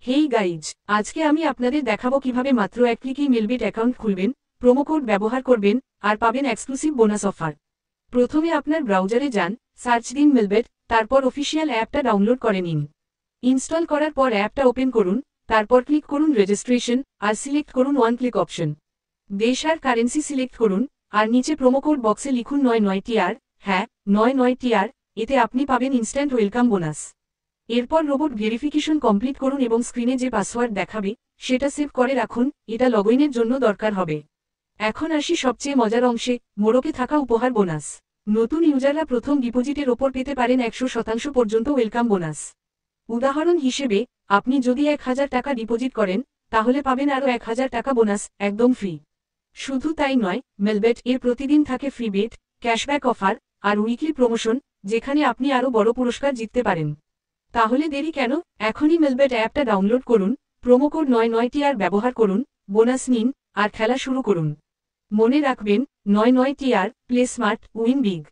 Hey guys, আজকে আমি আপনাদের দেখাবো কিভাবে মাত্র এক ক্লিকেই মেলবেট অ্যাকাউন্ট খুলবেন, প্রোমো কোড ব্যবহার করবেন আর পাবেন এক্সক্লুসিভ বোনাস অফার। প্রথমে আপনার ব্রাউজারে যান, সার্চ দিন মেলবেট, তারপর অফিসিয়াল অ্যাপটা ডাউনলোড করে নিন। ইনস্টল করার পর অ্যাপটা ওপেন করুন, তারপর ক্লিক করুন রেজিস্ট্রেশন আর সিলেক্ট করুন ওয়ান ক্লিক অপশন। দেশ আর কারেন্সি সিলেক্ট করুন আর নিচে প্রোমো কোড বক্সে লিখুন 99TR। হ্যাঁ, 99TR, এতে আপনি পাবেন ইনস্ট্যান্ট ওয়েলকাম বোনাস। এরপর রোবট ভেরিফিকেশন কমপ্লিট করুন এবং স্ক্রিনে যে পাসওয়ার্ড দেখাবে সেটা সেভ করে রাখুন, এটা লগইনের জন্য দরকার হবে। এখন আসি সবচেয়ে মজার অংশে, মোড়কে থাকা উপহার বোনাস। নতুন ইউজাররা প্রথম ডিপোজিটের ওপর পেতে পারেন 100% পর্যন্ত ওয়েলকাম বোনাস। উদাহরণ হিসেবে, আপনি যদি 1000 টাকা ডিপোজিট করেন, তাহলে পাবেন আরও 1000 টাকা বোনাস, একদম ফ্রি। শুধু তাই নয়, মেলবেট এর প্রতিদিন থাকে ফ্রি বেট, ক্যাশব্যাক অফার আর উইকলি প্রমোশন, যেখানে আপনি আরও বড় পুরস্কার জিততে পারেন। তাহলে দেরি কেন? এখনই মেলবেট অ্যাপটা ডাউনলোড করুন, প্রোমো কোড 99TR ব্যবহার করুন, বোনাস নিন আর খেলা শুরু করুন। মনে রাখবেন, 99TR, play smart, win big.